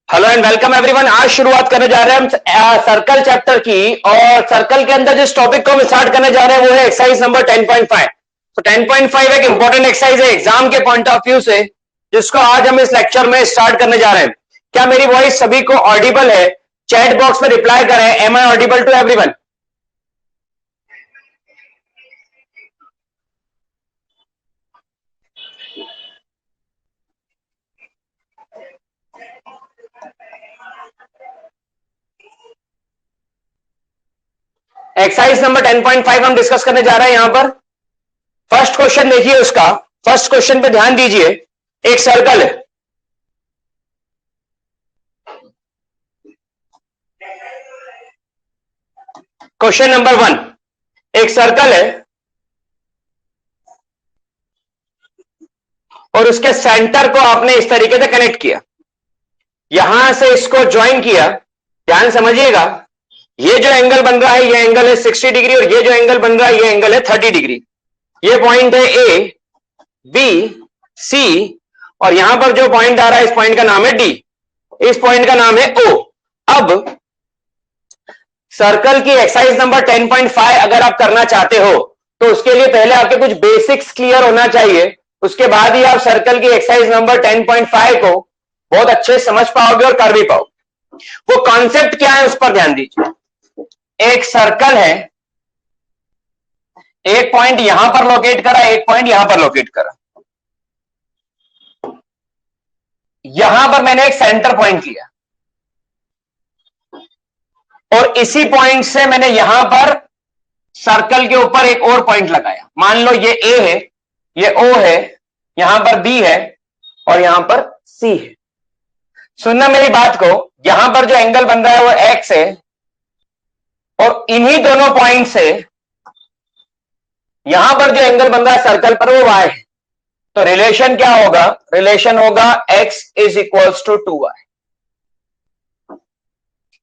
Hello and welcome everyone. आज शुरुआत करने जा रहे हैं हम सर्कल चैप्टर की, और सर्कल के अंदर जिस टॉपिक को हम स्टार्ट करने जा रहे हैं वो है एक्सरसाइज नंबर 10.5। तो 10.5 एक इंपॉर्टेंट एक्सरसाइज है एग्जाम के पॉइंट ऑफ व्यू से, जिसको आज हम इस लेक्चर में स्टार्ट करने जा रहे हैं। क्या मेरी वॉइस सभी को ऑडिबल है? चैट बॉक्स में रिप्लाई करें, am I audible to everyone? Exercise number 10.5 हम डिस्कस करने जा रहे हैं। यहां पर फर्स्ट क्वेश्चन देखिए, उसका फर्स्ट क्वेश्चन पे ध्यान दीजिए। एक सर्कल है, क्वेश्चन नंबर 1। एक सर्कल है और उसके सेंटर को आपने इस तरीके से कनेक्ट किया, यहां से इसको ज्वाइन किया। ध्यान समझिएगा, ये जो एंगल बन रहा है ये एंगल है 60 डिग्री, और ये जो एंगल बन रहा है ये एंगल है 30 डिग्री। ये पॉइंट है ए, बी, सी, और यहां पर जो पॉइंट आ रहा है इस पॉइंट का नाम है डी, इस पॉइंट का नाम है ओ। अब सर्कल की एक्सरसाइज नंबर 10.5 अगर आप करना चाहते हो तो उसके लिए पहले आपके कुछ बेसिक्स क्लियर होना चाहिए, उसके बाद ही आप सर्कल की एक्सरसाइज नंबर 10.5 को बहुत अच्छे से समझ पाओगे और कर भी पाओगे। वो कॉन्सेप्ट क्या है उस पर ध्यान दीजिए। एक सर्कल है, एक पॉइंट यहां पर लोकेट करा, एक पॉइंट यहां पर लोकेट करा। यहां पर मैंने एक सेंटर पॉइंट लिया और इसी पॉइंट से मैंने यहां पर सर्कल के ऊपर एक और पॉइंट लगाया। मान लो ये ए है, ये ओ है, यहां पर बी है और यहां पर सी है। सुनना मेरी बात को, यहां पर जो एंगल बन रहा है वो एक्स है और इन्हीं दोनों पॉइंट से यहां पर जो एंगल बन रहा है सर्कल पर वो वाई है। तो रिलेशन क्या होगा? रिलेशन होगा x is equals to 2y।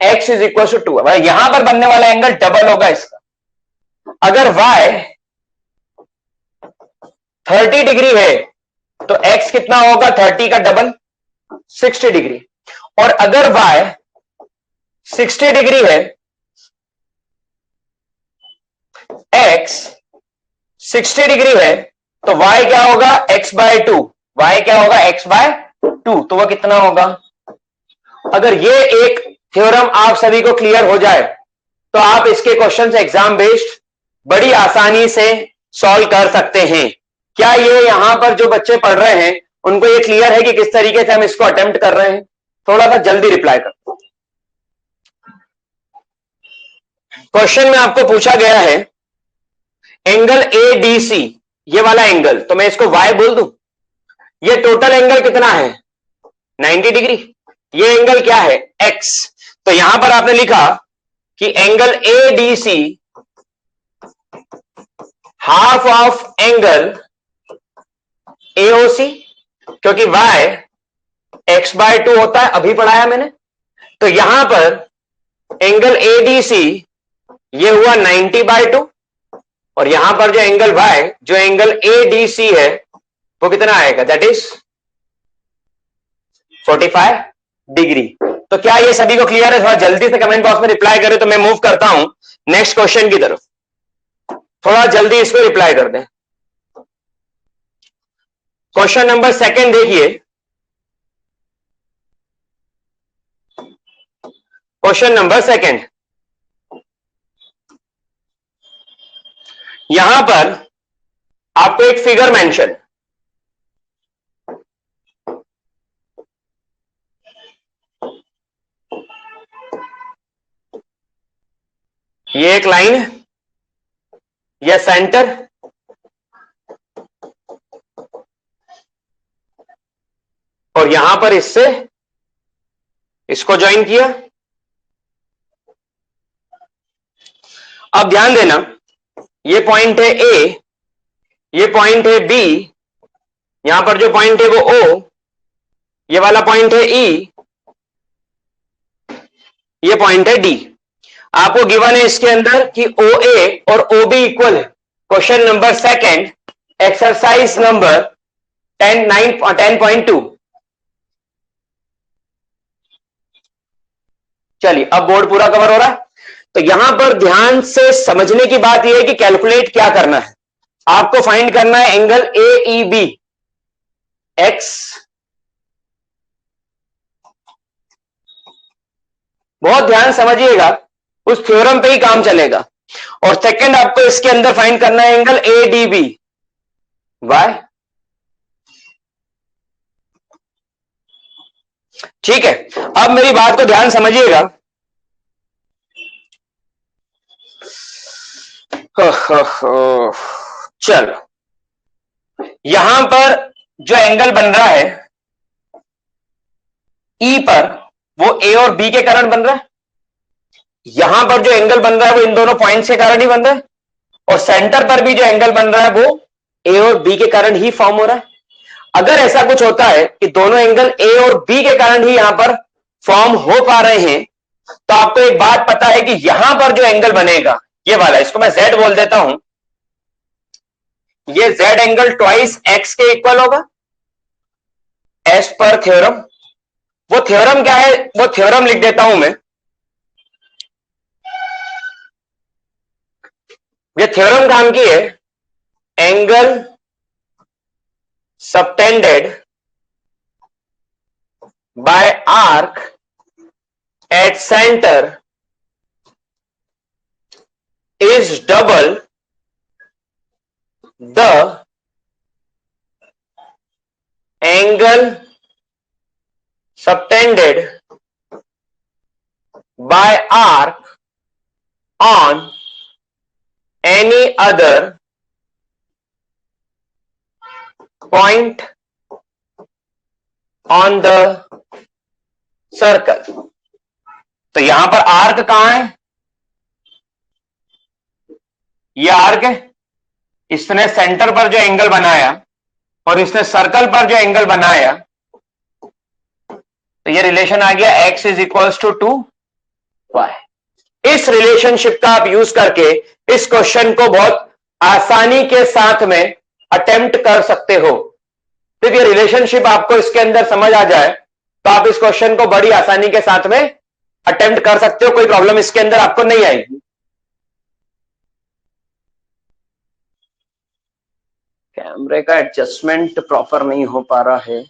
x is equals to 2y। यहां पर बनने वाला एंगल डबल होगा इसका। अगर y 30 डिग्री है तो x कितना होगा? 30 का डबल 60 डिग्री। और अगर y 60 डिग्री है, x 60 डिग्री है, तो y क्या होगा? x by 2। y क्या होगा? x by 2। तो वह कितना होगा? अगर ये एक थ्योरम आप सभी को क्लियर हो जाए तो आप इसके क्वेश्चन एग्जाम बेस्ड बड़ी आसानी से सॉल्व कर सकते हैं। क्या ये यहां पर जो बच्चे पढ़ रहे हैं उनको ये क्लियर है कि किस तरीके से हम इसको अटेम्प्ट कर रहे हैं? थोड़ा सा जल्दी रिप्लाई करो। क्वेश्चन में आपको पूछा गया है एंगल ए डी सी, ये वाला एंगल, तो मैं इसको y बोल दूं। ये टोटल एंगल कितना है? 90 डिग्री। ये एंगल क्या है? x। तो यहां पर आपने लिखा कि angle A D C half of angle AOC, क्योंकि y x बाय 2 होता है, अभी पढ़ाया मैंने। तो यहां पर एंगल ए डी सी ये हुआ 90 बाय 2, और यहां पर जो एंगल y, जो एंगल ए डी सी है वो कितना आएगा? That is 45 degree. तो क्या ये सभी को क्लियर है? थोड़ा जल्दी से कमेंट बॉक्स में रिप्लाई करें तो मैं मूव करता हूं नेक्स्ट क्वेश्चन की तरफ। थोड़ा जल्दी इसको रिप्लाई कर दें। क्वेश्चन नंबर 2 देखिए। क्वेश्चन नंबर 2, यहां पर आपको एक फिगर मेंशन, ये एक लाइन है, यह सेंटर, और यहां पर इससे इसको ज्वाइन किया। अब ध्यान देना, ये पॉइंट है ए, ये पॉइंट है बी, यहां पर जो पॉइंट है वो ओ, ये वाला पॉइंट है ई, ये पॉइंट है डी। आपको गिवन है इसके अंदर कि ओ ए और ओ बी इक्वल है। Question number 2, exercise number 10.2। चलिए अब बोर्ड पूरा कवर हो रहा है। तो यहां पर ध्यान से समझने की बात यह है कि कैलकुलेट क्या करना है, आपको फाइंड करना है एंगल AEB एक्स। बहुत ध्यान समझिएगा, उस थ्योरम पे ही काम चलेगा। और सेकंड आपको इसके अंदर फाइंड करना है एंगल ADB वाई। ठीक है, अब मेरी बात को ध्यान समझिएगा। चलो यहां पर जो एंगल बन रहा है E पर, वो A और B के कारण बन रहा है। यहां पर जो एंगल बन रहा है वो इन दोनों पॉइंट्स के कारण ही बन रहा है, और सेंटर पर भी जो एंगल बन रहा है वो A और B के कारण ही फॉर्म हो रहा है। अगर ऐसा कुछ होता है कि दोनों एंगल A और B के कारण ही यहां पर फॉर्म हो पा रहे हैं, तो आपको एक बात पता है कि यहां पर जो एंगल बनेगा ये वाला, इसको मैं Z बोल देता हूं, ये Z एंगल ट्वाइस X के इक्वल होगा एज पर थ्योरम। वो थ्योरम क्या है, वो थ्योरम लिख देता हूं मैं। ये थ्योरम काम की है, angle subtended bye arc at centre is double the angle subtended by arc on any other point on the circle। तो यहां पर आर्क कहां है, ये आर्क है, इसने सेंटर पर जो एंगल बनाया और इसने सर्कल पर जो एंगल बनाया, तो ये रिलेशन आ गया x is equals to 2y। इस रिलेशनशिप का आप यूज करके इस क्वेश्चन को बहुत आसानी के साथ में अटेम्प्ट कर सकते हो। जब ये रिलेशनशिप आपको इसके अंदर समझ आ जाए तो आप इस क्वेश्चन को बड़ी आसानी के साथ में अटेम्प्ट कर सकते हो, कोई प्रॉब्लम इसके अंदर आपको नहीं आएगी। कैमरे का एडजस्टमेंट प्रॉपर नहीं हो पा रहा है।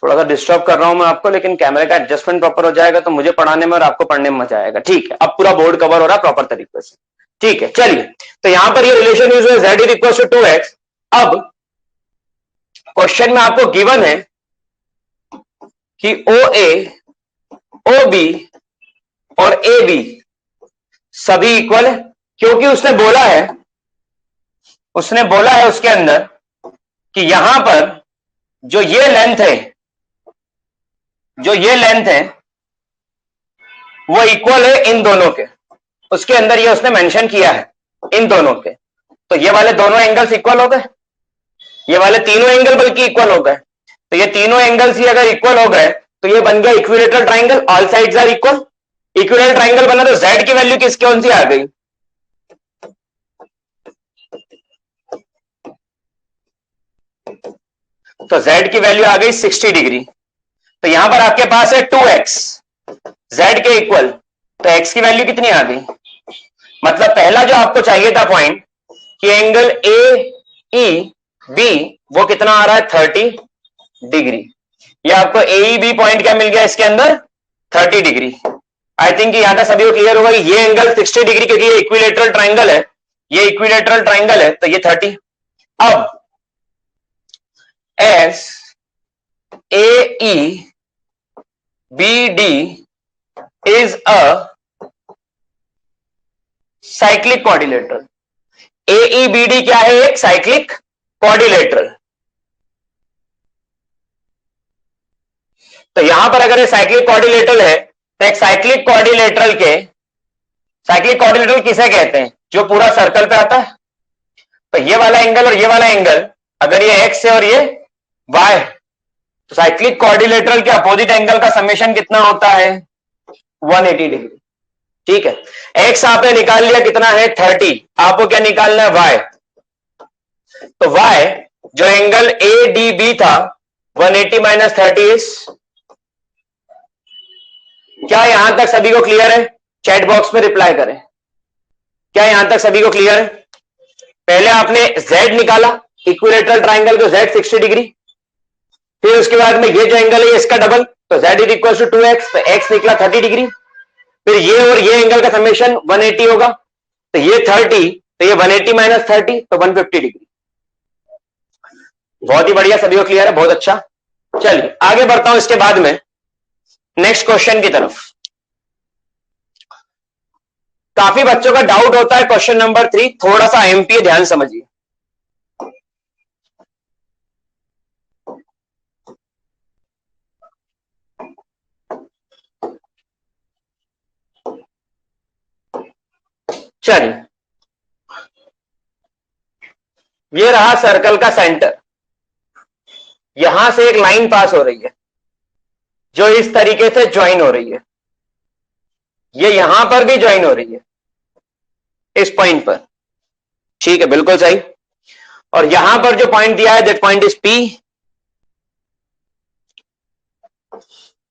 थोड़ा सा डिस्टर्ब कर रहा हूं मैं आपको, लेकिन कैमरे का एडजस्टमेंट प्रॉपर हो जाएगा तो मुझे पढ़ाने में और आपको पढ़ने में मजा आएगा। ठीक है, अब पूरा बोर्ड कवर हो रहा है प्रॉपर तरीके से। ठीक है, चलिए तो यहां पर ये रिलेशन यूज हुआ z is equal to 2x। अब क्वेश्चन में आपको गिवन है कि OA, OB और AB सभी इक्वल है, क्योंकि उसने बोला है उसके अंदर कि यहां पर जो ये लेंथ है वो इक्वल है इन दोनों के। उसके अंदर ये उसने मेंशन किया है इन दोनों के, तो ये वाले दोनों एंगल्स इक्वल हो गए, ये वाले तीनों एंगल बल्कि इक्वल हो गए। तो ये तीनों एंगल्स ही अगर इक्वल हो गए तो ये बन गया equilateral triangle, all sides are equal. Equilateral triangle बना तो z की वैल्यू किस कौन सी आ गई, तो z की वैल्यू आ गई 60 डिग्री। तो यहां पर आपके पास है 2x z के इक्वल, तो x की वैल्यू कितनी आ गई, मतलब पहला जो आपको चाहिए था पॉइंट कि एंगल AEB वो कितना आ रहा है 30 डिग्री। ये आपको AEB पॉइंट क्या मिल गया इसके अंदर 30 डिग्री। आई थिंक यहां का सभी को क्लियर होगा कि ये एंगल 60 डिग्री, क्योंकि ये इक्विलेटरल ट्राइंगल है, ये इक्विलेटरल ट्राइंगल है, तो ये 30। अब S AEBD is a cyclic quadrilateral. AEBD क्या है, एक साइक्लिक क्वाड्रिलेटरल। तो यहां पर अगर ये साइक्लिक क्वाड्रिलेटरल है तो एक साइक्लिक क्वाड्रिलेटरल किसे कहते हैं, जो पूरा सर्कल पे आता है। तो ये वाला एंगल और ये वाला एंगल अगर ये x है और ये y, तो साइक्लिक क्वाड्रिलेटरल के अपोजिट एंगल का समेशन कितना होता है 180 डिग्री। ठीक है, x आपने निकाल लिया, कितना है 30, आपको क्या निकालना है y। तो y जो एंगल ADB था 180 माइनस 30 इज, क्या यहां तक सभी को क्लियर है? चैट बॉक्स में रिप्लाई करें, क्या यहां तक सभी को क्लियर है? पहले आपने z निकाला, इक्विलेटरल ट्राइंगल को z 60 डिग्री, फिर उसके बाद में ये जो एंगल है इसका डबल, तो z is equal to 2x, तो x निकला 30 डिग्री, फिर ये और ये एंगल का समेशन 180 होगा, तो ये 30, तो ये 180 माइनस 30, तो 150 डिग्री। बहुत ही बढ़िया, सभी को क्लियर है, बहुत अच्छा। चलिए आगे बढ़ता हूं इसके बाद में नेक्स्ट क्वेश्चन की तरफ। काफी बच्चों का डाउट होता है क्वेश्चन नंबर 3, थोड़ा सा एमपी, ध्यान समझिए। चलिए, ये रहा सर्कल का सेंटर, यहां से एक लाइन पास हो रही है जो इस तरीके से ज्वाइन हो रही है, ये यहां पर भी ज्वाइन हो रही है इस पॉइंट पर, ठीक है, बिल्कुल सही। और यहां पर जो पॉइंट दिया है that point is P,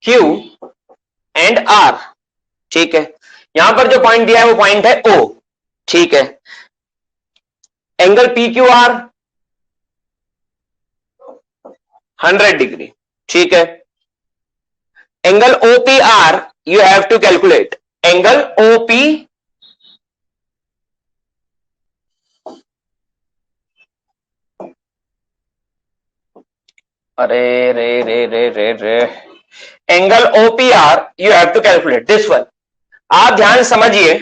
Q and R, ठीक है। यहां पर जो पॉइंट दिया है वो पॉइंट है O, ठीक है। एंगल PQR 100 डिग्री, ठीक है। Angle OPR you have to calculate, angle OP अरे रे रे रे रे रे angle OPR you have to calculate this one. आप ध्यान समझिए,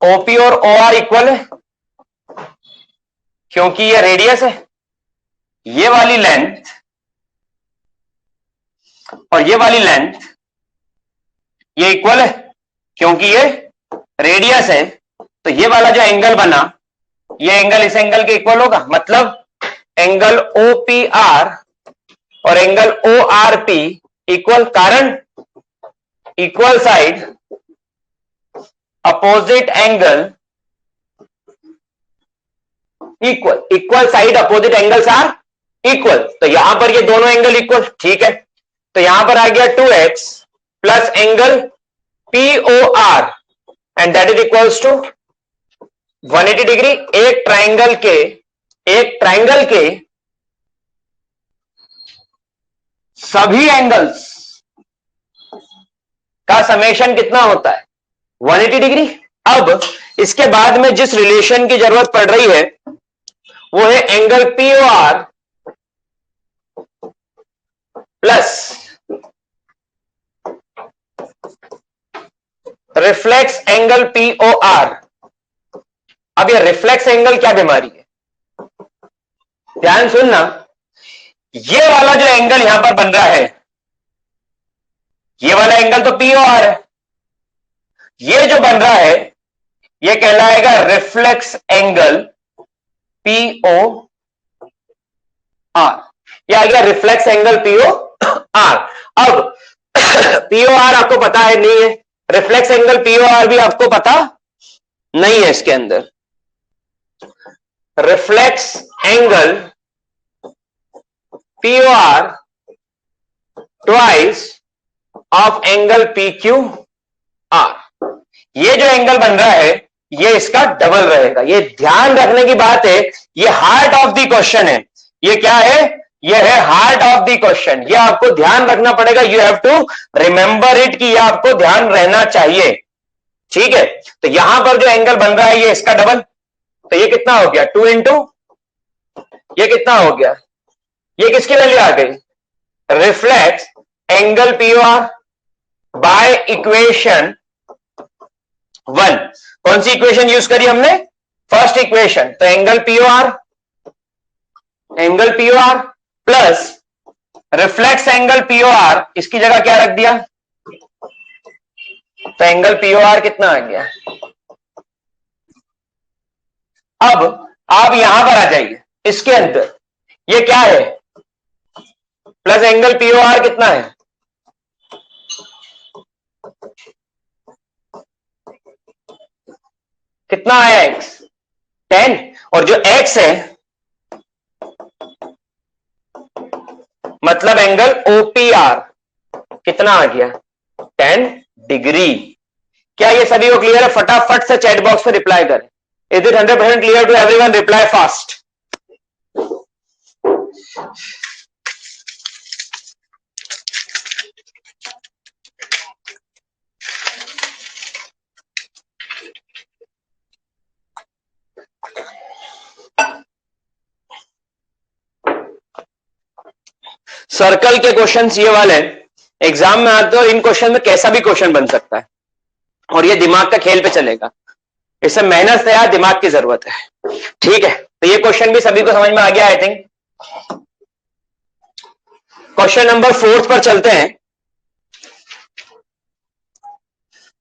OP और OR इक्वल है क्योंकि ये रेडियस है, ये वाली लेंथ और ये वाली लेंथ ये इक्वल है क्योंकि ये रेडियस है, तो ये वाला जो एंगल बना ये एंगल इस एंगल के इक्वल होगा, मतलब एंगल OPR और एंगल ORP इक्वल, कारण equal side opposite angle equal, equal side opposite angles are equal, तो यहां पर ये दोनों एंगल इक्वल, ठीक है। तो यहां पर आ गया 2x plus angle POR and that is equals to 180 degree. एक ट्राइंगल के सभी एंगल्स का समेशन कितना होता है? 180 डिग्री। अब इसके बाद में जिस रिलेशन की जरूरत पड़ रही है वो है angle POR plus reflex angle POR। अब ये रिफ्लेक्स एंगल क्या बीमारी है? ध्यान सुनना, ये वाला जो एंगल यहां पर बन रहा है, ये वाला एंगल तो POR है, ये जो बन रहा है ये कहलाएगा रिफ्लेक्स एंगल POR। ये आ गया रिफ्लेक्स एंगल POR। अब POR आपको पता है नहीं है, रिफ्लेक्स एंगल POR भी आपको पता नहीं है। इसके अंदर reflex angle POR twice of angle PQR। ये जो एंगल बन रहा है ये इसका डबल रहेगा। ये ध्यान रखने की बात है, ये हार्ट ऑफ द क्वेश्चन है। ये क्या है? ये है हार्ट ऑफ द क्वेश्चन। ये आपको ध्यान रखना पड़ेगा, you have to remember it, कि ये आपको ध्यान रहना चाहिए, ठीक है। तो यहां पर जो एंगल बन रहा है ये इसका डबल, तो ये कितना हो गया 2 इंटू, ये कितना हो गया, ये किसकी वैल्यू आ गई? Reflex angle POR by equation 1। कौन सी इक्वेशन यूज करी हमने? First equation. तो angle POR plus reflex angle POR, इसकी जगह क्या रख दिया? तो एंगल POR कितना आ गया? अब आप यहां पर आ जाइए, इसके अंदर ये क्या है? प्लस एंगल POR कितना है? कितना आया x 10, और जो x है मतलब एंगल OPR कितना आ गया 10 डिग्री। क्या ये सभी को क्लियर है? फटाफट से चैट बॉक्स पे रिप्लाई करें। Is it 100% clear to everyone? Reply fast. Circle के क्वेश्चंस ये वाले एग्जाम में आते हैं और इन क्वेश्चन में कैसा भी क्वेश्चन बन सकता है और ये दिमाग का खेल पे चलेगा। इससे मेहनत से यार दिमाग की जरूरत है। ठीक है, तो ये क्वेश्चन भी सभी को समझ में आ गया आई थिंक। क्वेश्चन नंबर 4 पर चलते हैं।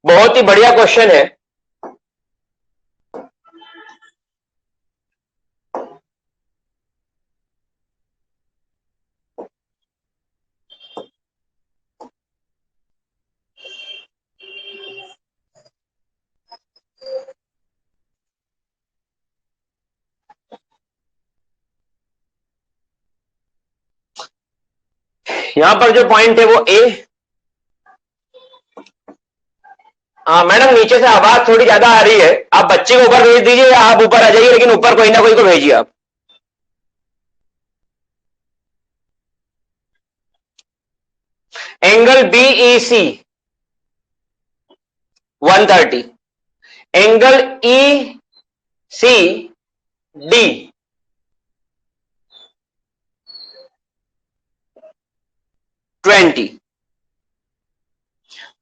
बहुत ही बढ़िया क्वेश्चन है। यहां पर जो पॉइंट है वो ए। मैडम नीचे से आवाज थोड़ी ज्यादा आ रही है, आप बच्चे को ऊपर भेज दीजिए या आप ऊपर आ जाइए, लेकिन ऊपर कोई ना कोई को भेजिए आप। Angle BEC 130, angle ECD 20।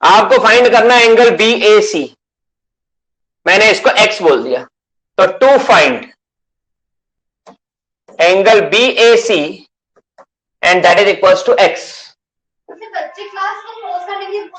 आपको फाइंड करना है एंगल BAC। मैंने इसको x बोल दिया, तो to find angle BAC and that is equals to x। बच्चे क्लास को क्लोज करने के लिए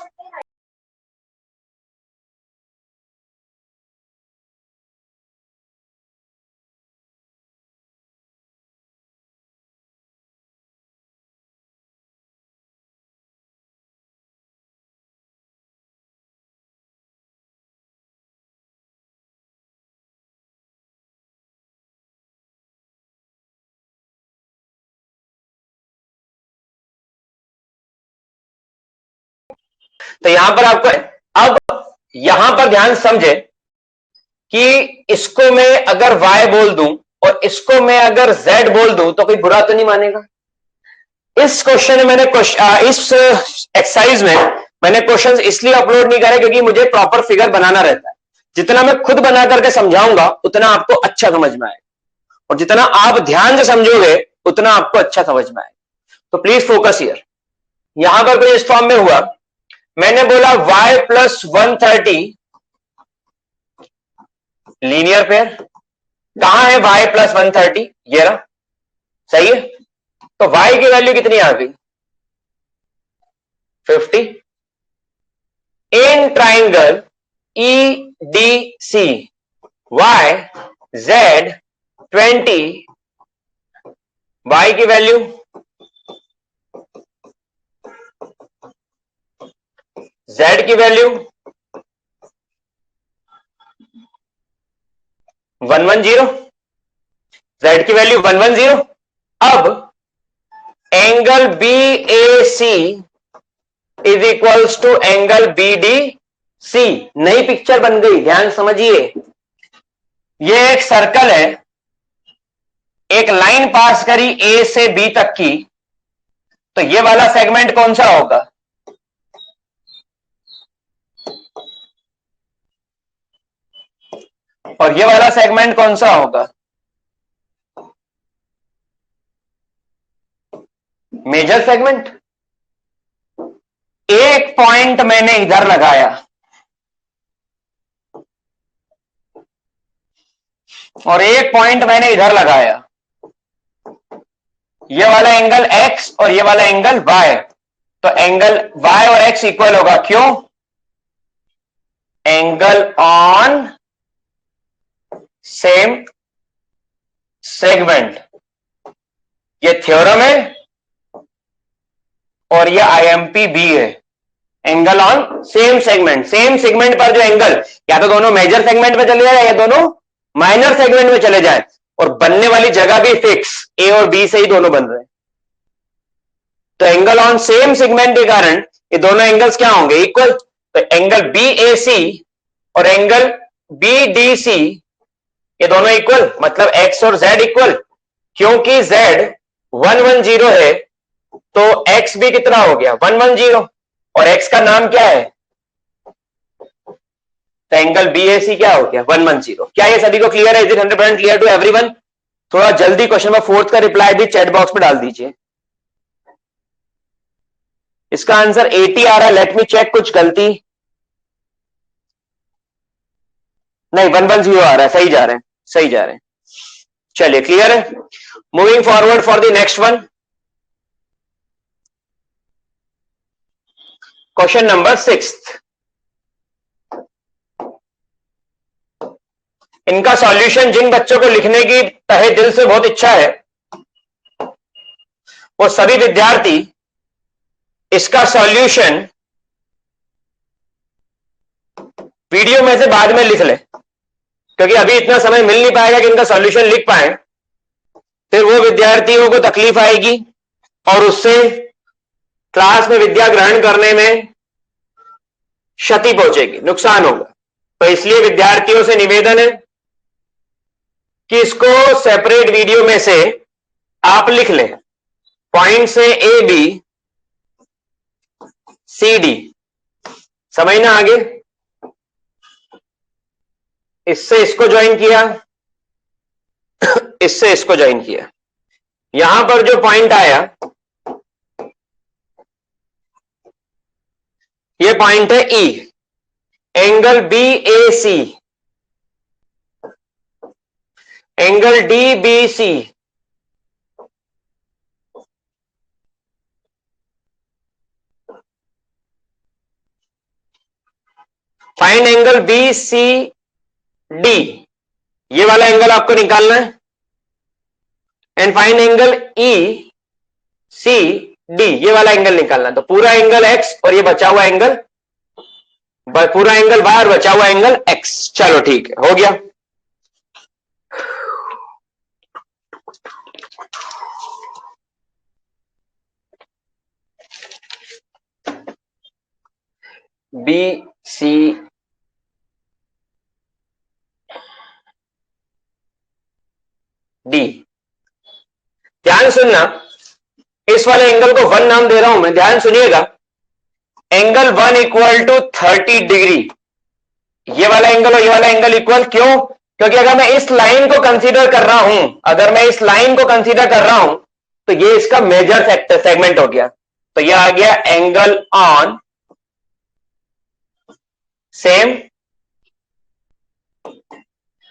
तो यहां पर आपको, अब यहां पर ध्यान समझे कि इसको मैं अगर y बोल दूं और इसको मैं अगर z बोल दूं तो कोई बुरा तो नहीं मानेगा। इस क्वेश्चन में मैंने इस एक्सरसाइज में मैंने क्वेश्चंस इसलिए अपलोड नहीं करे क्योंकि मुझे प्रॉपर फिगर बनाना रहता है। जितना मैं खुद बना करके समझाऊंगा उतना आपको अच्छा समझ में आएगा, और जितना आप ध्यान से समझोगे उतना आपको अच्छा समझ में आएगा। तो प्लीज फोकस हियर। यहां पर कोई इस फॉर्म में हुआ, मैंने बोला y प्लस 130 लीनियर पेयर। कहां है y प्लस 130? ये रहा, सही है। तो y की वैल्यू कितनी आ गई 50 in triangle EDC y z 20। y की वैल्यू z की वैल्यू 110, z की वैल्यू 110। अब angle BAC is equals to angle BDC। नई पिक्चर बन गई, ध्यान समझिए। ये एक सर्कल है, एक लाइन पास करी A से B तक की, तो ये वाला सेगमेंट कौन सा होगा? और ये वाला सेगमेंट कौन सा होगा? Major segment. एक पॉइंट मैंने इधर लगाया और एक पॉइंट मैंने इधर लगाया, ये वाला एंगल x और ये वाला एंगल y। तो एंगल y और x इक्वल होगा, क्यों? Angle on same segment. ये थ्योरम है और ये IMP भी है। Angle on same segment, same segment पर जो एंगल या तो दोनों मेजर सेगमेंट में चले जाए या दोनों माइनर सेगमेंट में चले जाए, और बनने वाली जगह भी फिक्स, ए और बी से ही दोनों बन रहे हैं। तो एंगल ऑन सेम सेगमेंट के कारण ये दोनों एंगल्स क्या होंगे? इक्वल। तो एंगल बी ए सी और एंगल बी डी सी ये दोनों इक्वल, मतलब एक्स और जेड इक्वल। क्योंकि जेड 110 है तो एक्स भी कितना हो गया? 110, और एक्स का नाम क्या है? तो एंगल बी ए सी क्या हो गया? 110। क्या ये सभी को क्लियर है? Is it 100% clear to everyone? थोड़ा जल्दी क्वेश्चन नंबर 4 का रिप्लाई भी चैट बॉक्स में डाल दीजिए। इसका आंसर 80 आ रहा है। लेट मी चेक, कुछ गलती नहीं, 110 आ रहा है। सही जा रहे हैं, सही जा रहे हैं। चलिए क्लियर है। Moving forward for the next one, question number 6। इनका सॉल्यूशन जिन बच्चों को लिखने की तहे दिल से बहुत इच्छा है वो सभी विद्यार्थी इसका सॉल्यूशन वीडियो में से बाद में लिख ले, क्योंकि अभी इतना समय मिल नहीं पाएगा कि इनका सॉल्यूशन लिख पाए। फिर वो विद्यार्थियों को तकलीफ आएगी और उससे क्लास में विद्या ग्रहण करने में क्षति पहुंचेगी, नुकसान होगा। तो इसलिए विद्यार्थियों से निवेदन है कि इसको सेपरेट वीडियो में से आप लिख लें। पॉइंट से ए बी सी डी, समझना आगे। इससे इसको ज्वाइन किया, इससे इसको ज्वाइन किया। यहां पर जो पॉइंट आया ये पॉइंट है E, angle B A C, angle D B C, find angle B C D, ये वाला एंगल आपको निकालना है। And find angle E C D, ये वाला एंगल निकालना है। तो पूरा एंगल एक्स और ये बचा हुआ एंगल, पूरा एंगल वाई और बचा हुआ एंगल एक्स। चलो ठीक है, हो गया। बी सी डी, ध्यान सुनना, इस वाले एंगल को 1 नाम दे रहा हूं मैं, ध्यान सुनिएगा। एंगल 1 इक्वल टू 30 डिग्री, ये वाला एंगल और ये वाला एंगल इक्वल। क्यों? क्योंकि अगर मैं इस लाइन को कंसीडर कर रहा हूं, अगर मैं इस लाइन को कंसीडर कर रहा हूं तो ये इसका मेजर सेगमेंट हो गया। तो ये आ गया एंगल ऑन सेम।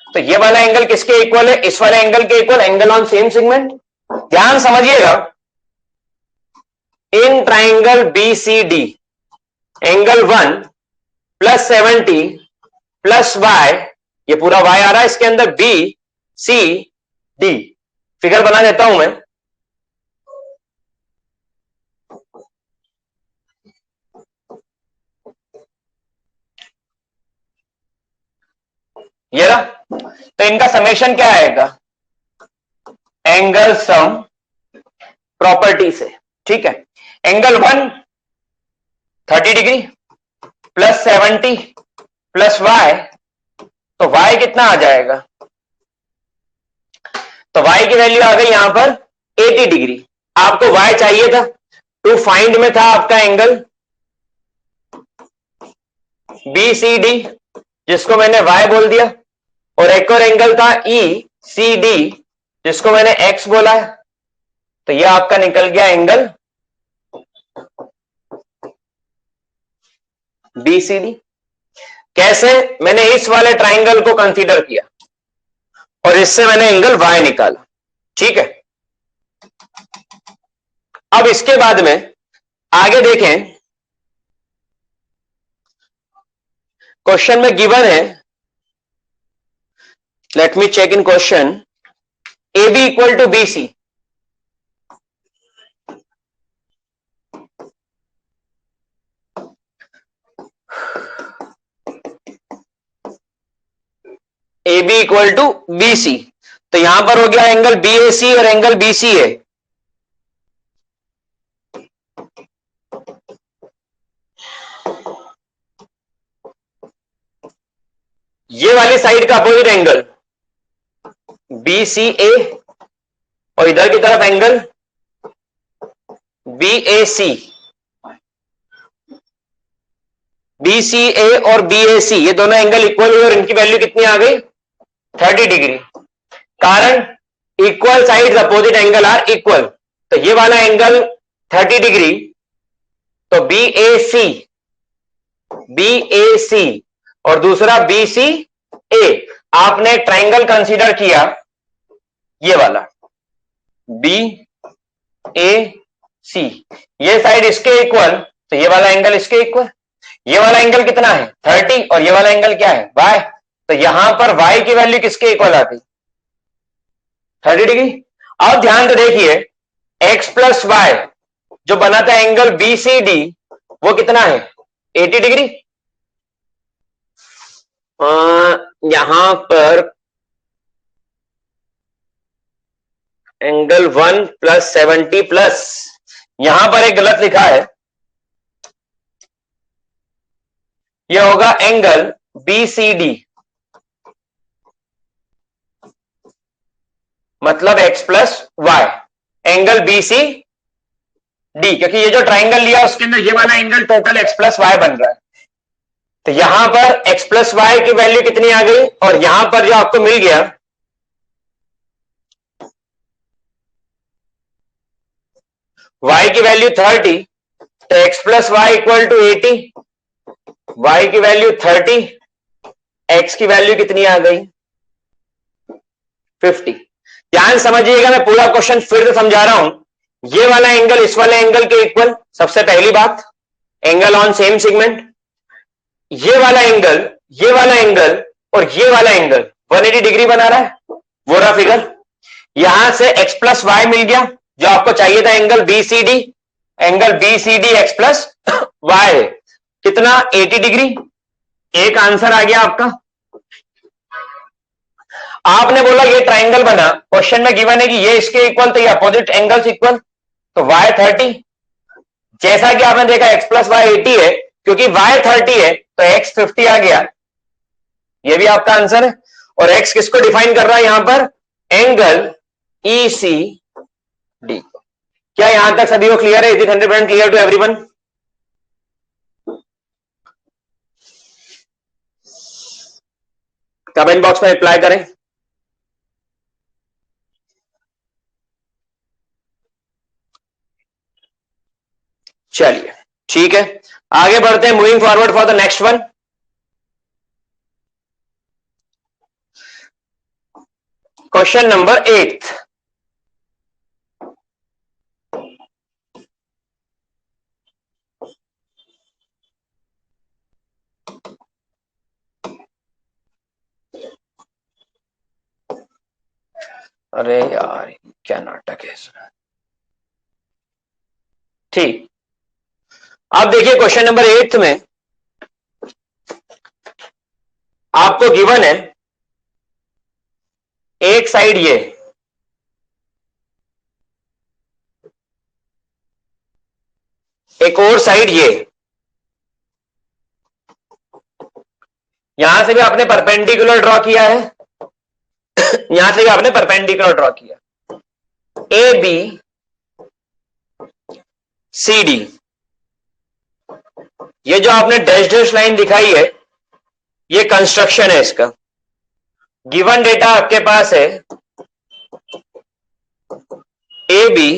तो ये वाला एंगल किसके इक्वल है? इस वाले एंगल के equal, angle on same segment. ध्यान समझिएगा, in triangle B C D angle 1 plus 70 plus Y, ये पूरा वाई आ रहा है इसके अंदर, बी सी डी। फिगर बना देता हूं मैं। ये रहा। तो इनका समेशन क्या आएगा? एंगल सम प्रॉपर्टी से, ठीक है। Angle 1 30 degree plus 70 plus Y, तो वाई कितना आ जाएगा? तो वाई की वैल्यू आ गई यहां पर 80 डिग्री। आपको वाई चाहिए था, टू फाइंड में था आपका एंगल बी सी डी, जिसको मैंने वाई बोल दिया, और एक और एंगल था ई सी डी, जिसको मैंने एक्स बोला है। तो यह आपका निकल गया एंगल बी सी डी। कैसे? मैंने इस वाले ट्राइंगल को कंसीडर किया और इससे मैंने एंगल वाई निकाला, ठीक है। अब इसके बाद में आगे देखें, क्वेश्चन में गिवन है, let me check in question, A B equal to B C. A B equal to B C. तो यहां पर हो गया एंगल बी ए सी और एंगल बी सी ए। ये वाली साइड का अपोजिट एंगल बी सी ए और इधर की तरफ angle B A C. B C ए और बी ए सी ये दोनों एंगल इक्वल हुए और इनकी वैल्यू कितनी आ गई 30 डिग्री। कारण equal sides opposite angle are equal. तो ये वाला एंगल 30 डिग्री, तो बी ए सी और दूसरा बी सी ए। आपने ट्राइंगल कंसीडर किया ये वाला बी ए सी, ये साइड इसके इक्वल, तो ये वाला एंगल इसके इक्वल। ये वाला एंगल कितना है 30 और ये वाला एंगल क्या है y। तो यहां पर y की वैल्यू किसके इक्वल आती 30 डिग्री। अब ध्यान से देखिए x प्लस वाई जो बना था एंगल बी सी डी वो कितना है 80 डिग्री। यहां पर एंगल 1 प्लस 70 प्लस, यहां पर एक गलत लिखा है, यह होगा एंगल बी सी डी, मतलब x plus Y angle B C D, क्योंकि ये जो ट्राइंगल लिया उसके अंदर ये वाला angle total x plus Y बन रहा है। तो यहां पर x प्लस वाई की वैल्यू कितनी आ गई और यहां पर जो आपको मिल गया y की वैल्यू 30, तो x plus Y equal to 80, y की वैल्यू 30, x की वैल्यू कितनी आ गई 50। ध्यान समझिएगा, मैं पूरा क्वेश्चन फिर से समझा रहा हूं। ये वाला एंगल इस वाले एंगल के इक्वल, सबसे पहली बात एंगल ऑन सेम सेगमेंट। ये वाला एंगल और ये वाला एंगल 180 डिग्री बना रहा है, वो रहा फिगर। यहां से x प्लस वाई मिल गया जो आपको चाहिए था angle BCD, angle BCD X plus Y कितना 80 डिग्री। एक आंसर आ गया आपका। आपने बोला ये ट्राइंगल बना, क्वेश्चन में गिवन है कि ये इसके इक्वल, तो ये अपोजिट एंगल्स इक्वल, तो y 30। जैसा कि आपने देखा x प्लस वाई 80 है, क्योंकि y 30 है तो x 50 आ गया, ये भी आपका आंसर है। और x किसको डिफाइन कर रहा है यहां पर एंगल ई सी डी। क्या यहां तक सभी को क्लियर है? Is it 100% clear to everyone? Comment box में रिप्लाई करें। चलिए ठीक है, आगे बढ़ते हैं। Moving forward for the next one. Question number 8। अरे यार क्या नाटक है इसमें। ठीक, आप देखिए क्वेश्चन नंबर 8 में आपको गिवन है एक साइड ये, एक और साइड ये। यहां से भी आपने परपेंडिकुलर ड्रॉ किया है, यहां से भी आपने परपेंडिकुलर ड्रॉ किया। ए बी सी डी, ये जो आपने डैश डैश लाइन दिखाई है ये कंस्ट्रक्शन है इसका। गिवन डेटा आपके पास है A B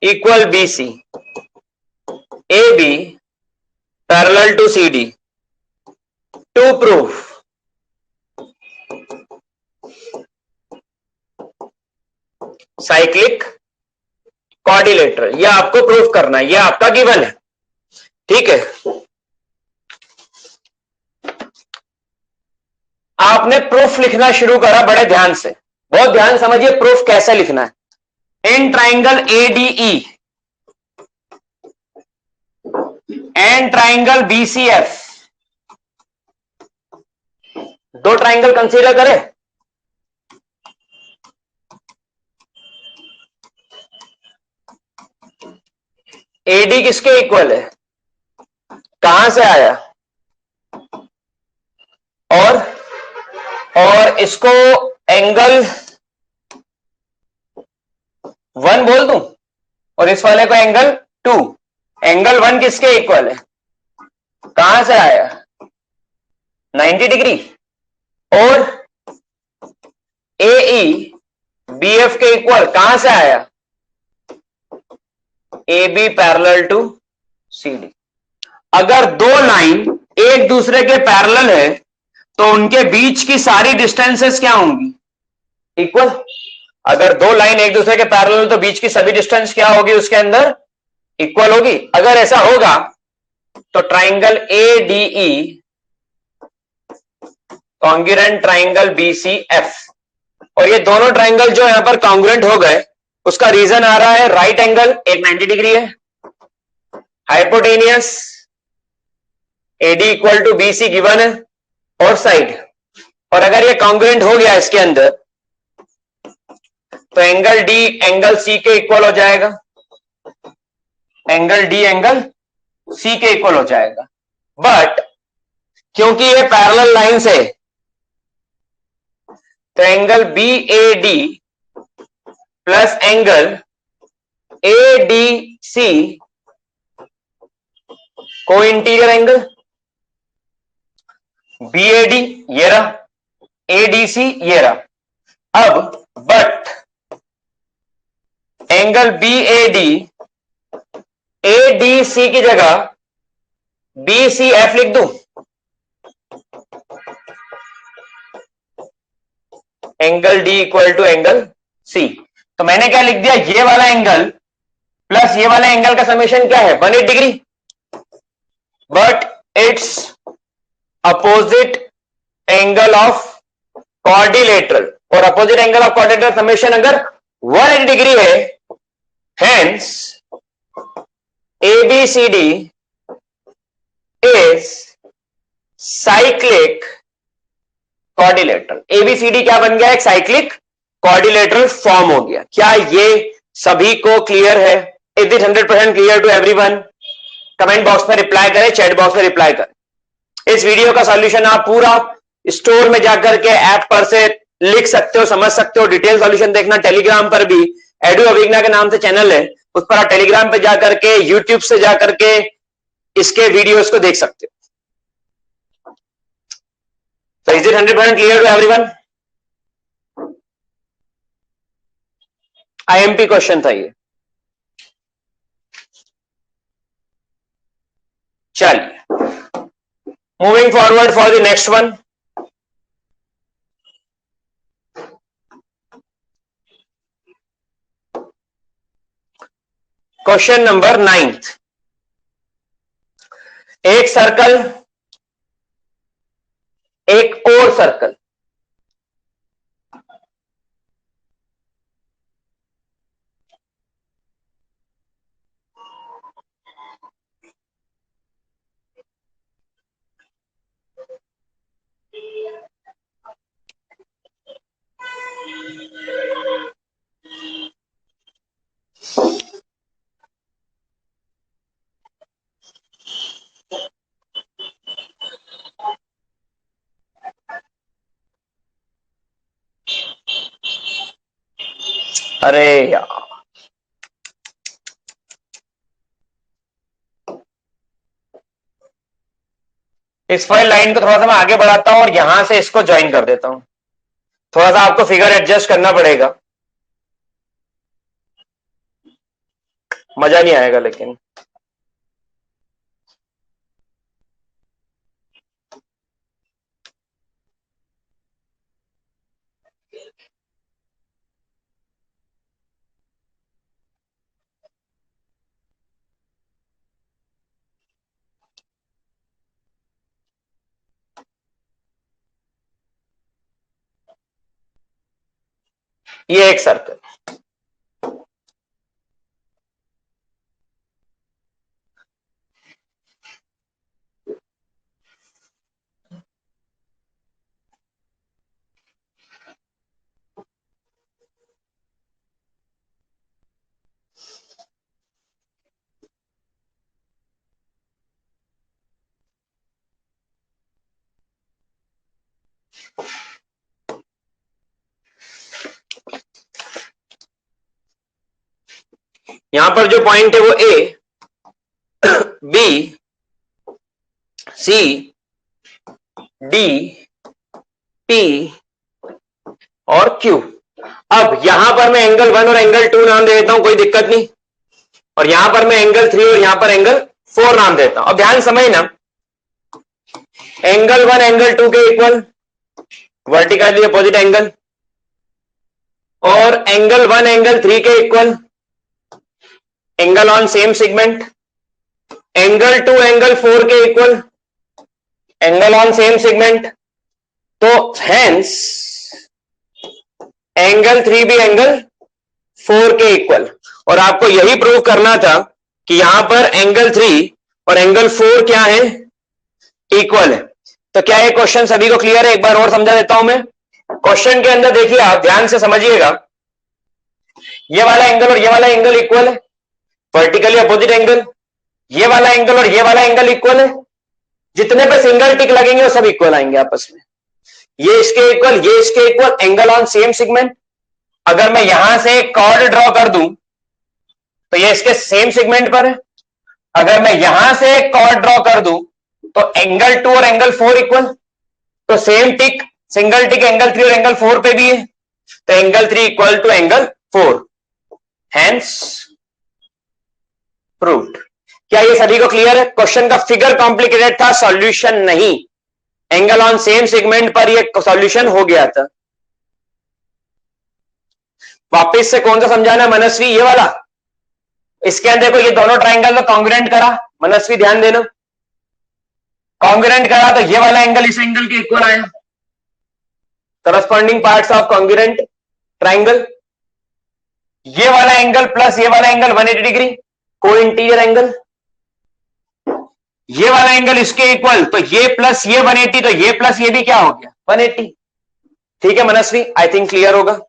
equal B C, A B parallel to C D. To proof cyclic quadrilateral, यह आपको प्रूफ करना है, यह आपका गिवन है। ठीक है, आपने प्रूफ लिखना शुरू करा बड़े ध्यान से, बहुत ध्यान समझिए प्रूफ कैसे लिखना है। In triangle ADE and triangle BCF दो ट्राइंगल कंसीडर करें। एडी किसके इक्वल है, कहां से आया, और इसको एंगल 1 बोल दूं और इस वाले को एंगल 2। एंगल 1 किसके इक्वल है, कहां से आया, 90 डिग्री। और ए बी एफ के इक्वल कहां से आया, A B parallel to C D. अगर दो लाइन एक दूसरे के पैरेलल है तो उनके बीच की सारी डिस्टेंसेस क्या होंगी, इक्वल। अगर दो लाइन एक दूसरे के पैरेलल तो बीच की सभी डिस्टेंस क्या होगी उसके अंदर, इक्वल होगी। अगर ऐसा होगा तो triangle A D E congruent triangle B C F. और ये दोनों ट्राइंगल जो यहां पर कॉन्ग्रुएंट हो गए उसका रीजन आ रहा है राइट एंगल एक 90 डिग्री है, hypotenuse AD equal to B C given है, और साइड। और अगर ये कॉन्ग्रुएंट हो गया इसके अंदर तो एंगल डी एंगल सी के इक्वल हो जाएगा, एंगल डी एंगल सी के इक्वल हो जाएगा। बट क्योंकि ये पैरेलल लाइन है तो angle B A D plus angle A D C को interior angle, B A D ये रहा, ए डी सी ये रहा। अब but angle B A D C की जगह बी सी एफ लिख दूं, angle D equal to angle C. तो मैंने क्या लिख दिया, ये वाला एंगल प्लस ये वाला एंगल का समेशन क्या है, 180 degree. But it's opposite angle of quadrilateral, और opposite angle of quadrilateral summation अगर 180 डिग्री है, hence ABCD is cyclic quadrilateral. ABCD क्या बन गया, एक साइक्लिक क्वाड्रिलेटरल फॉर्म हो गया। क्या ये सभी को क्लियर है, is it 100% clear to everyone? Comment box में रिप्लाई करें, चैट बॉक्स में रिप्लाई करें। इस वीडियो का सॉल्यूशन आप पूरा स्टोर में जाकर के ऐप पर से लिख सकते हो, समझ सकते हो। डिटेल सॉल्यूशन देखना टेलीग्राम पर भी एडू अविग्ना के नाम से चैनल है, उस पर आप टेलीग्राम पे जाकर के यूट्यूब से जाकर के इसके वीडियोस को देख सकते हो। So is it 100% clear to everyone? IMP question था ये। चलिए moving forward for the next one. Question number 9। एक सर्कल, एक और सर्कल, अरे यार इस फाइल लाइन को थोड़ा सा मैं आगे बढ़ाता हूं और यहां से इसको ज्वाइन कर देता हूं। थोड़ा सा आपको फिगर एडजस्ट करना पड़ेगा, मजा नहीं आएगा लेकिन। ये एक सर्कल, यहां पर जो पॉइंट है वो ए, बी, सी, डी, पी और क्यू। अब यहां पर मैं एंगल 1 और एंगल 2 नाम दे देता हूं, कोई दिक्कत नहीं। और यहां पर मैं एंगल 3 और यहां पर एंगल 4 नाम देता हूं। अब ध्यान समझना, एंगल 1 एंगल 2 के इक्वल, वर्टिकली अपोजिट एंगल, और एंगल 1 एंगल 3 के equal, angle on same segment. Angle 2 angle 4 के equal, angle on same segment. तो हेंस एंगल 3 भी एंगल 4 के इक्वल। और आपको यही प्रूव करना था कि यहां पर एंगल 3 और एंगल 4 क्या है, इक्वल है। तो क्या ये क्वेश्चन सभी को क्लियर है? एक बार और समझा देता हूं मैं। क्वेश्चन के अंदर देखिए, आप ध्यान से समझिएगा, ये वाला एंगल और ये वाला एंगल इक्वल है, वर्टिकली अपोजिट एंगल। ये वाला एंगल और ये वाला एंगल इक्वल है, जितने पे सिंगल टिक लगेंगे वो सब इक्वल आएंगे आपस में। ये इसके इक्वल, ये इसके equal, angle on same segment. अगर मैं यहां से एक कॉर्ड ड्रॉ कर दूं तो ये इसके सेम सेगमेंट पर है। अगर मैं यहां से एक कॉर्ड ड्रॉ कर दूं तो एंगल 2 और एंगल 4 इक्वल, तो same tick, single tick angle 3 और एंगल 4 पे भी है, तो angle 3 equal to angle 4, hence proved. क्या ये सभी को क्लियर है? क्वेश्चन का फिगर कॉम्प्लिकेटेड था, सॉल्यूशन नहीं। एंगल ऑन सेम सेगमेंट पर ये सॉल्यूशन हो गया था। वापस से कौन सा समझाना मनस्वी? ये वाला। इसके अंदर देखो, ये दोनों ट्राइंगल में कॉन्ग्रुएंट करा, मनस्वी ध्यान देना, कॉन्ग्रुएंट करा तो ये वाला एंगल इस एंगल के इक्वल आया, corresponding parts of congruent triangle. ये वाला एंगल प्लस ये वाला एंगल 180 डिग्री, को इंटीरियर एंगल। ये वाला एंगल इसके इक्वल, तो ये प्लस ये 180, तो ये प्लस ये भी क्या हो गया, 180। ठीक है मनस्वी, आई थिंक क्लियर होगा।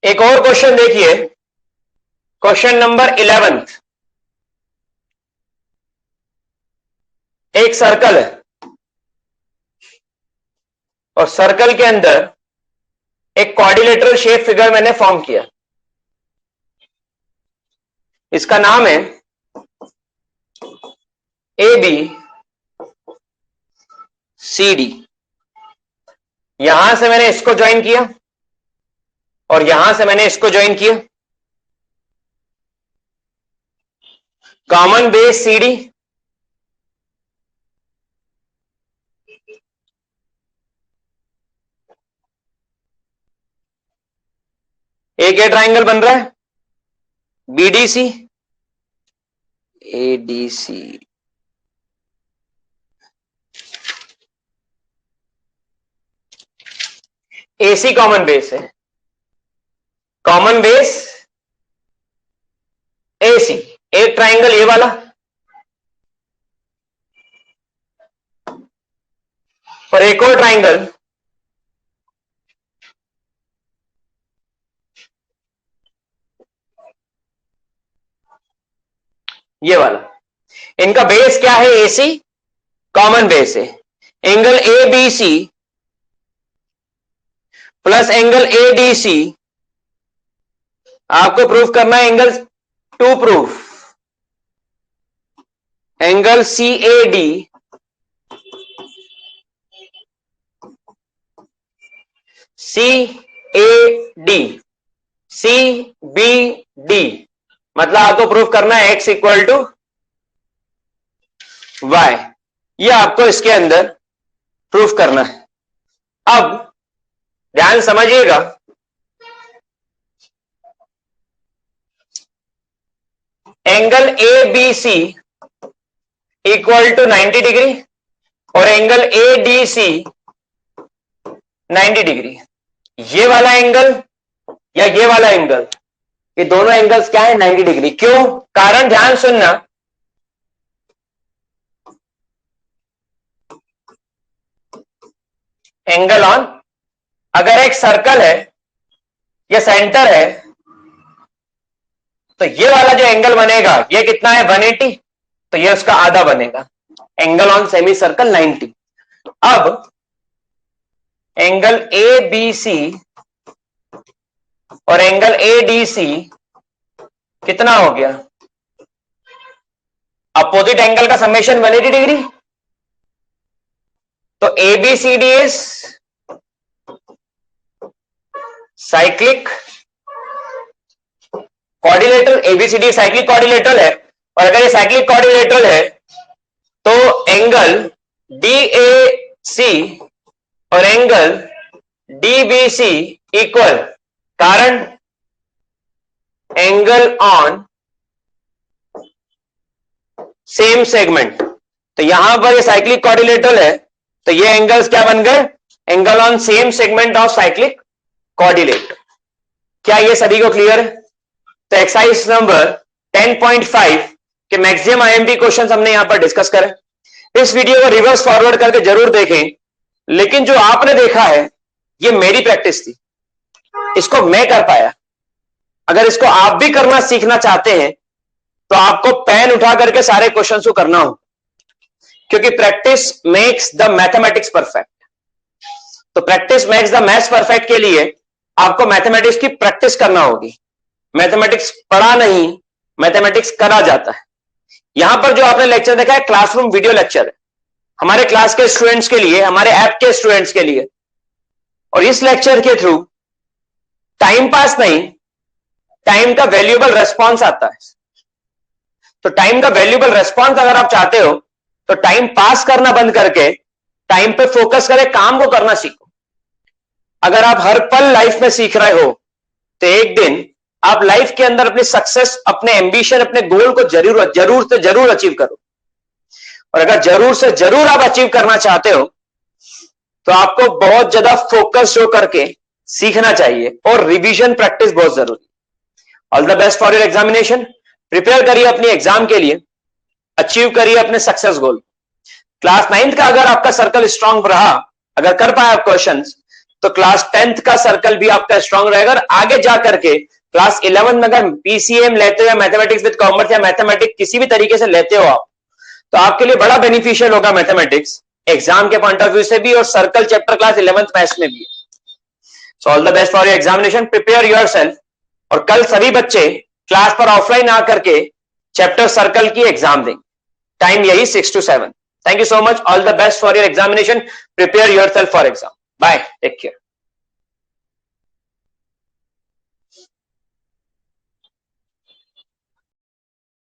एक और क्वेश्चन देखिए, क्वेश्चन नंबर 11। एक सर्कल है और सर्कल के अंदर एक क्वाड्रिलेटरल शेप फिगर मैंने फॉर्म किया। इसका नाम है ए बी सी डी। यहां से मैंने इसको ज्वाइन किया और यहां से मैंने इसको ज्वाइन किया। कॉमन बेस सी डी, एक ये ट्राइंगल बन रहा है BDC, ADC. AC common base है, कॉमन बेस एसी। एक ट्राइंगल ये वाला और एक और ट्राइंगल ये वाला। इनका बेस क्या है, एसी, कॉमन बेस है। Angle A B C plus angle A D C, आपको प्रूफ करना है angle 2 proof. Angle C A D C A D C B D, मतलब आपको प्रूफ करना है एक्स इक्वल टू वाई। ये आपको इसके अंदर प्रूफ करना है। अब ध्यान समझिएगा, angle A B C equal to 90 degree और angle A D C 90 degree. ये वाला एंगल या ये वाला एंगल, ये दोनों एंगल्स क्या है, 90 डिग्री। क्यों? कारण ध्यान सुनना, एंगल ऑन, अगर एक सर्कल है, ये सेंटर है तो ये वाला जो एंगल बनेगा ये कितना है 180, तो ये उसका आधा बनेगा, एंगल ऑन सेमी सर्कल 90। अब एंगल ए बी सी और एंगल ए डी सी कितना हो गया, अपोजिट एंगल का समेशन 180 डिग्री। तो A B C D is cyclic quadrilateral, ABCD cyclic quadrilateral है, और अगर ये साइक्लिक क्वाड्रिलेटरल है तो एंगल डी ए सी और angle D B C equal, कारण एंगल ऑन सेम सेगमेंट। तो यहां पर ये साइक्लिक क्वाड्रिलेटरल है, तो ये एंगल्स क्या बन गए, angle on same segment of cyclic quadrilateral. क्या ये सभी को क्लियर है? तो एक्सरसाइज नंबर 10.5 के मैक्सिमम आईएमपी क्वेश्चंस हमने यहां पर डिस्कस करे। इस वीडियो को रिवर्स फॉरवर्ड करके जरूर देखें, लेकिन जो आपने देखा है ये मेरी प्रैक्टिस थी, इसको मैं कर पाया। अगर इसको आप भी करना सीखना चाहते हैं तो आपको पेन उठा करके सारे क्वेश्चंस को करना हो, क्योंकि practice makes the mathematics perfect. तो practice makes the maths perfect के लिए आपको मैथमेटिक्स की प्रैक्टिस करना होगी। मैथमेटिक्स पढ़ा नहीं, मैथमेटिक्स करा जाता है। यहां पर जो आपने लेक्चर देखा है क्लासरूम वीडियो लेक्चर है, हमारे क्लास के स्टूडेंट्स के लिए, हमारे ऐप के स्टूडेंट्स के लिए। और इस लेक्चर के थ्रू टाइम पास नहीं, टाइम का वैल्यूएबल रेस्पॉन्स आता है। तो टाइम का वैल्यूएबल रेस्पॉन्स अगर आप चाहते हो तो टाइम पास करना बंद करके टाइम पे फोकस करें, काम को करना सीखो। अगर आप हर पल लाइफ में सीख रहे हो तो एक दिन आप लाइफ के अंदर अपनी सक्सेस, अपने एम्बिशन, अपने गोल को जरूर अचीव करो। और अगर जरूर से जरूर आप अचीव करना चाहते हो तो आपको बहुत ज्यादा फोकस शो करके सीखना चाहिए, और रिवीजन प्रैक्टिस बहुत जरूरी। All the best for your examination. Prepare करिए अपनी एग्जाम के लिए, अचीव करिए अपने सक्सेस गोल। क्लास 9th का अगर आपका सर्कल स्ट्रांग रहा, अगर कर पाए आप क्वेश्चंस, तो क्लास 10th का सर्कल भी आपका स्ट्रांग रहेगा। और आगे जाकर के क्लास 11 में अगर पीसीएम लेते हो या मैथमेटिक्स विद कॉमर्स या मैथमेटिक्स किसी भी तरीके से लेते हो आप, तो आपके लिए बड़ा बेनिफिशियल होगा मैथमेटिक्स, एग्जाम के पॉइंट ऑफ व्यू से भी और circle chapter class 11th maths में भी। So all the best for your examination, prepare yourself. और कल सभी बच्चे क्लास पर ऑफलाइन आकर के चैप्टर सर्कल की एग्जाम देंगे, टाइम यही 6 to 7। Thank you so much, all the best for your examination, prepare yourself for exam. Bye, take care.